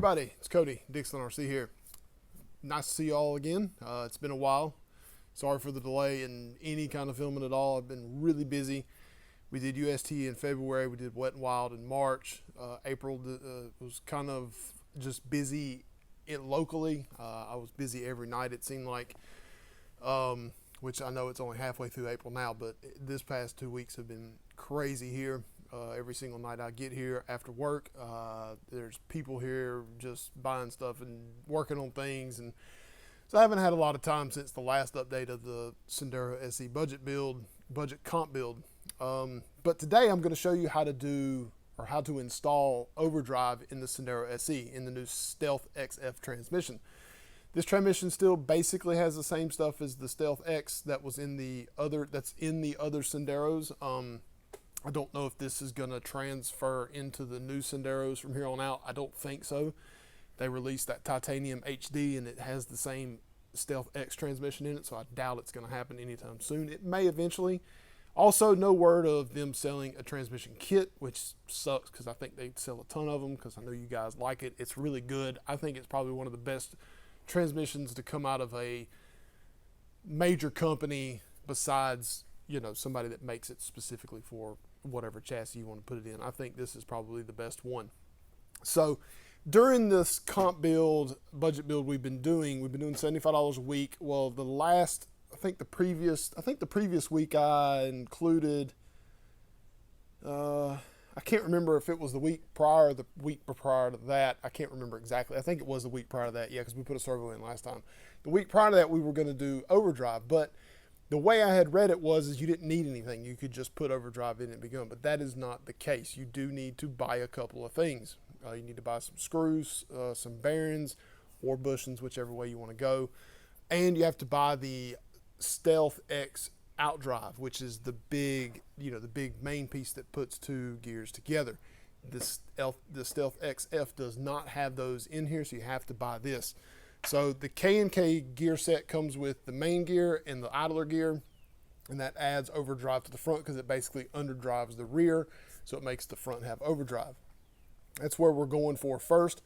everybody, it's Cody, Dixon RC here. Nice to see you all again. It's been a while. Sorry for the delay in any kind of filming at all. I've been really busy. We did UST in February, we did Wet and Wild in March. April was kind of just busy locally. I was busy every night, it seemed like, which I know it's only halfway through April now, but this past 2 weeks have been crazy here. Every single night I get here after work, there's people here just buying stuff and working on things, and so I haven't had a lot of time since the last update of the Enduro SE budget comp build. But today I'm going to show you how to install Overdrive in the Enduro SE in the new Stealth XF transmission. This transmission still basically has the same stuff as the Stealth X that was in the other Senderos. I don't know if this is going to transfer into the new Senderos from here on out. I don't think so. They released that Titanium HD and it has the same Stealth X transmission in it, so I doubt it's going to happen anytime soon. It may eventually. Also, no word of them selling a transmission kit, which sucks because I think they sell a ton of them because I know you guys like it. It's really good. I think it's probably one of the best transmissions to come out of a major company besides, you know, somebody that makes it specifically for whatever chassis you want to put it in. I think this is probably the best one. So during this comp build, budget build we've been doing $75 a week. Well, I think the previous week I included, I can't remember if it was the week prior or the week prior to that. I can't remember exactly. I think it was the week prior to that, yeah, because we put a servo in last time. The week prior to that, we were going to do Overdrive, but the way I had read it is you didn't need anything. You could just put Overdrive in and be going, but that is not the case. You do need to buy a couple of things. You need to buy some screws, some bearings, or bushings, whichever way you want to go. And you have to buy the Stealth X Outdrive, which is the big main piece that puts two gears together. The Stealth XF does not have those in here, so you have to buy this. So the KNK Gear Set comes with the main gear and the idler gear, and that adds overdrive to the front because it basically underdrives the rear, so it makes the front have overdrive. That's where we're going for first.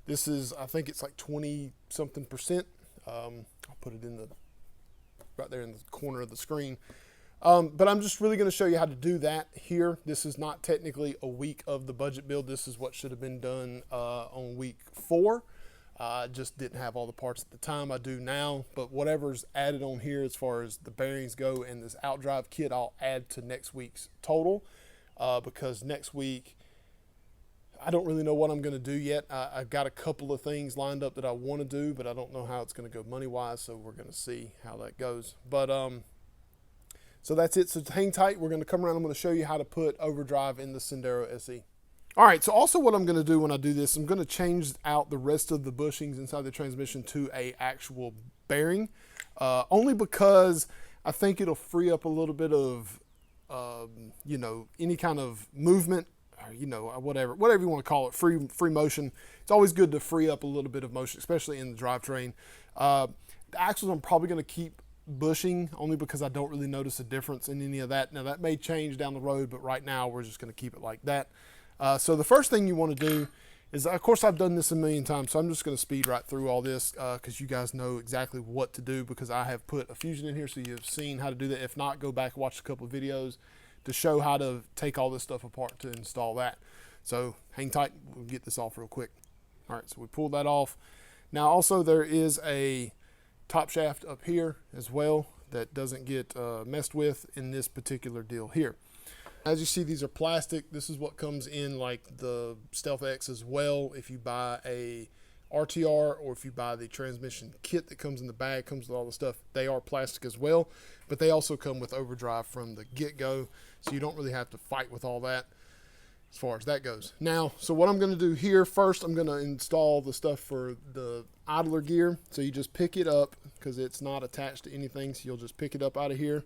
This is, I think it's like 20-something%. I'll put it in right there in the corner of the screen. But I'm just really going to show you how to do that here. This is not technically a week of the budget build. This is what should have been done on week 4. I just didn't have all the parts at the time. I do now, but whatever's added on here as far as the bearings go and this Outdrive kit, I'll add to next week's total because next week, I don't really know what I'm going to do yet. I've got a couple of things lined up that I want to do, but I don't know how it's going to go money-wise, so we're going to see how that goes. But so that's it. So hang tight. We're going to come around. I'm going to show you how to put Overdrive in the Enduro SE. All right, so also what I'm going to do when I do this, I'm going to change out the rest of the bushings inside the transmission to a actual bearing, only because I think it'll free up a little bit of, any kind of movement, or, whatever you want to call it, free motion. It's always good to free up a little bit of motion, especially in the drivetrain. The axles I'm probably going to keep bushing only because I don't really notice a difference in any of that. Now that may change down the road, but right now we're just going to keep it like that. So the first thing you want to do is, of course, I've done this a million times, so I'm just going to speed right through all this because you guys know exactly what to do because I have put a fusion in here, so you've seen how to do that. If not, go back and watch a couple of videos to show how to take all this stuff apart to install that. So hang tight, we'll get this off real quick. All right, so we pulled that off. Now also there is a top shaft up here as well that doesn't get messed with in this particular deal here. As you see, these are plastic. This is what comes in like the Stealth X as well. If you buy a RTR or if you buy the transmission kit that comes in the bag, comes with all the stuff, they are plastic as well, but they also come with Overdrive from the get-go, so you don't really have to fight with all that as far as that goes. Now, so what I'm going to do here, first I'm going to install the stuff for the idler gear. So you just pick it up because it's not attached to anything, so you'll just pick it up out of here.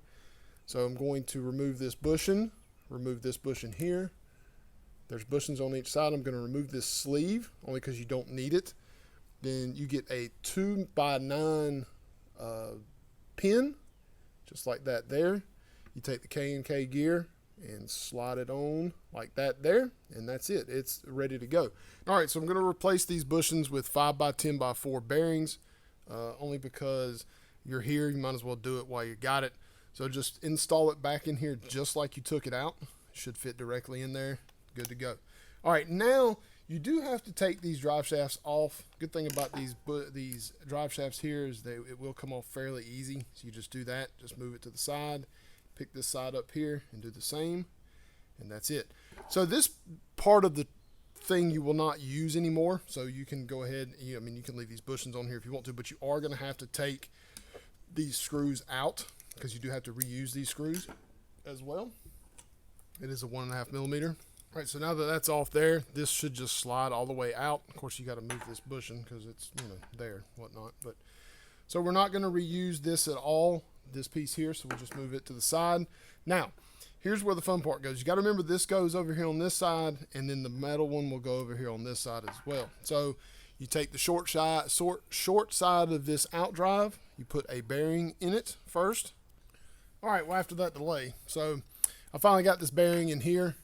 So I'm going to remove this bushing here. There's bushings on each side. I'm going to remove this sleeve only because you don't need it. Then you get a 2x9 pin, just like that there. You take the KNK gear, and slide it on like that there, and that's it. It's ready to go. All right, so I'm going to replace these bushings with 5x10x4 bearings, only because you're here, you might as well do it while you got it. So just install it back in here just like you took it out. It should fit directly in there. Good to go. All right, now you do have to take these drive shafts off. Good thing about these drive shafts here is it will come off fairly easy. So you just do that, just move it to the side, pick this side up here and do the same, and that's it. So this part of the thing you will not use anymore, so you can go ahead, I mean, you can leave these bushings on here if you want to, but you are going to have to take these screws out because you do have to reuse these screws as well. It is a 1.5 millimeter. All right, so now that that's off there, this should just slide all the way out. Of course, you got to move this bushing because it's, you know, there, whatnot. But so we're not going to reuse this at all, this piece here, so we'll just move it to the side. Now, here's where the fun part goes. You got to remember this goes over here on this side, and then the metal one will go over here on this side as well. So you take the short side of this Outdrive, you put a bearing in it first. All right, well, after that delay, so I finally got this bearing in here.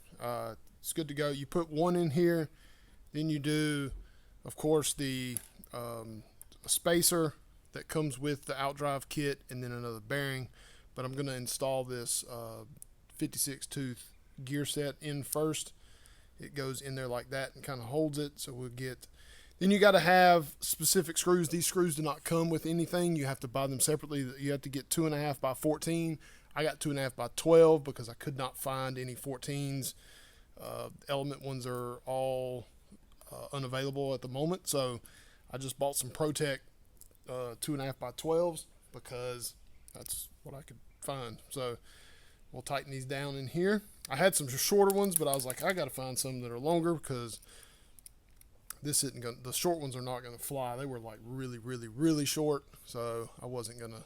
It's good to go. You put one in here, then you do, of course, the spacer that comes with the Outdrive kit, and then another bearing. But I'm going to install this 56 tooth gear set in first. It goes in there like that and kind of holds it. So we'll get, then you got to have specific screws. These screws do not come with anything. You have to buy them separately. You have to get 2.5 by 14. I got 2.5 by 12 because I could not find any 14s. Element ones are all unavailable at the moment. So I just bought some ProTech 2.5 by 12s because that's what I could find. So we'll tighten these down in here. I had some shorter ones, but I was like, I got to find some that are longer because this isn't going. The short ones are not going to fly. They were like really, really, really short, so I wasn't going to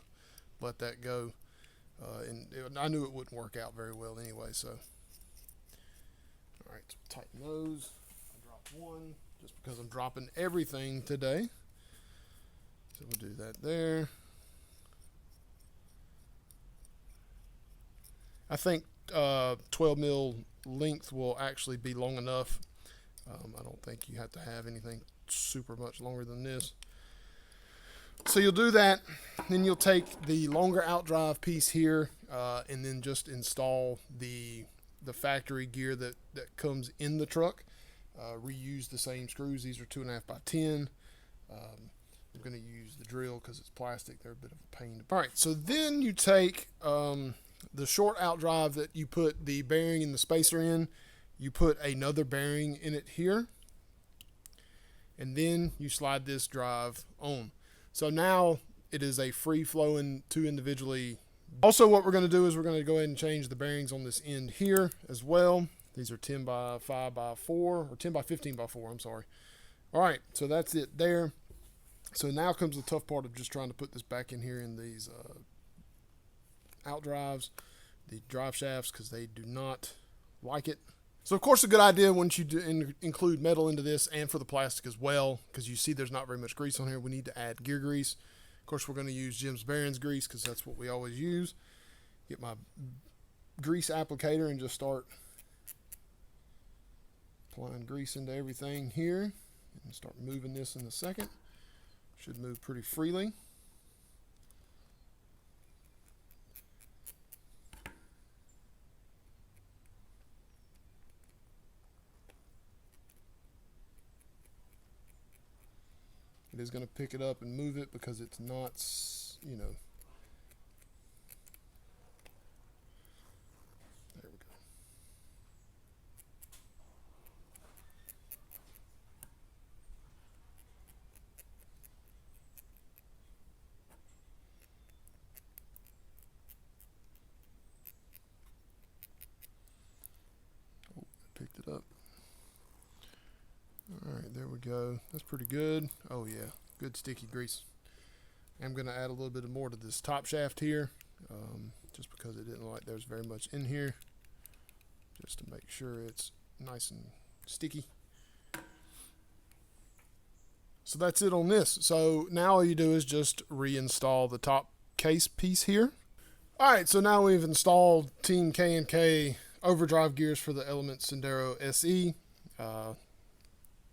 let that go. I knew it wouldn't work out very well anyway. So, all right, so tighten those. I dropped one just because I'm dropping everything today. So we'll do that there. I think 12 mil length will actually be long enough. I don't think you have to have anything super much longer than this. So you'll do that, then you'll take the longer Outdrive piece here and then just install the factory gear that comes in the truck. Reuse the same screws. These are 2.5 by 10. I'm going to use the drill because it's plastic. They're a bit of a pain. All right, so then you take the short Outdrive that you put the bearing and the spacer in. You put another bearing in it here, and then you slide this drive on. So now it is a free-flowing two individually. Also, what we're going to do is we're going to go ahead and change the bearings on this end here as well. These are 10 by 5 by 4, or 10 by 15 by 4, I'm sorry. All right, so that's it there. So now comes the tough part of just trying to put this back in here in these Outdrives, the drive shafts, because they do not like it. So of course a good idea once you do include metal into this and for the plastic as well, because you see there's not very much grease on here. We need to add gear grease. Of course we're going to use Jim's Barron's grease because that's what we always use. Get my grease applicator and just start applying grease into everything here and start moving this in a second. Should move pretty freely. It is going to pick it up and move it because it's not, you know. There we go. Oh, I picked it up. All right, there we go. That's pretty good. Oh yeah, good sticky grease. I'm going to add a little bit more to this top shaft here, just because it didn't look like there's very much in here, just to make sure it's nice and sticky. So that's it on this. So now all you do is just reinstall the top case piece here. All right, so now we've installed Team KNK overdrive gears for the Element Enduro SE.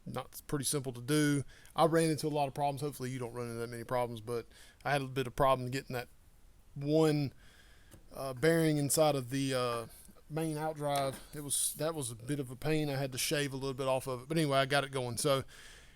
Not pretty simple to do. I ran into a lot of problems. Hopefully you don't run into that many problems, but I had a bit of problem getting that one bearing inside of the main Outdrive. That was a bit of a pain. I had to shave a little bit off of it, but anyway, I got it going. So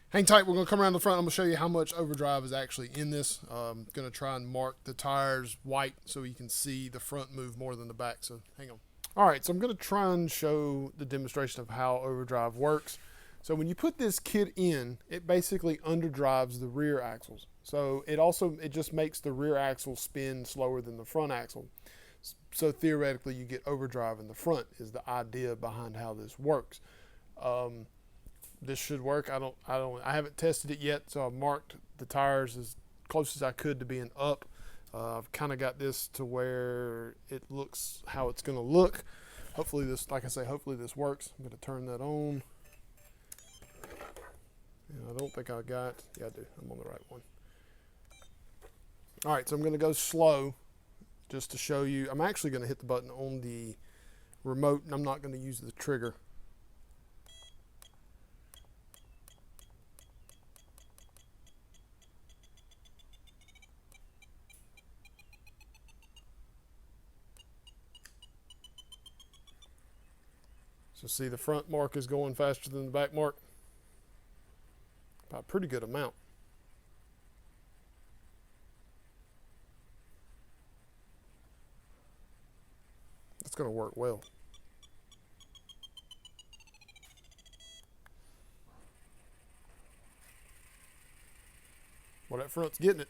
hang tight. We're going to come around the front. I'm going to show you how much overdrive is actually in this. I'm going to try and mark the tires white so you can see the front move more than the back. So hang on. All right, so I'm going to try and show the demonstration of how overdrive works. So when you put this kit in, it basically underdrives the rear axles. So it just makes the rear axle spin slower than the front axle. So theoretically, you get overdrive in the front is the idea behind how this works. This should work. I haven't tested it yet, so I've marked the tires as close as I could to being up. I've kind of got this to where it looks how it's going to look. Hopefully this, like I say, hopefully this works. I'm going to turn that on. And I don't think I got, yeah I do, I'm on the right one. All right, so I'm going to go slow just to show you. I'm actually going to hit the button on the remote, and I'm not going to use the trigger. So see, the front mark is going faster than the back mark by a pretty good amount. It's going to work well. Well, that front's getting it.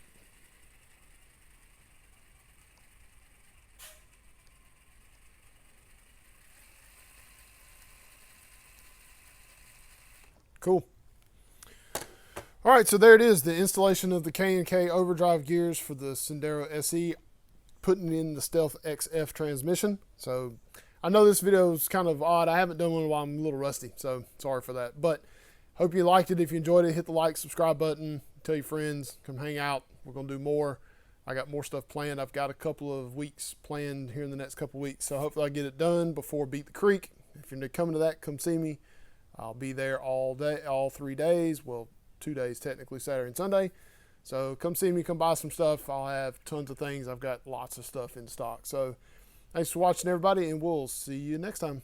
Cool. All right, so there it is, the installation of the KNK Overdrive gears for the Enduro SE, putting in the Stealth XF transmission. So I know this video is kind of odd. I haven't done one in a while. I'm a little rusty, so sorry for that. But hope you liked it. If you enjoyed it, hit the like, subscribe button, tell your friends, come hang out. We're going to do more. I got more stuff planned. I've got a couple of weeks planned here in the next couple of weeks, so hopefully I get it done before Beat the Creek. If you're coming to that, come see me. I'll be there all day, all 3 days. Well, 2 days technically, Saturday and Sunday. So come see me, come buy some stuff. I'll have tons of things. I've got lots of stuff in stock. So thanks for watching, everybody, and we'll see you next time.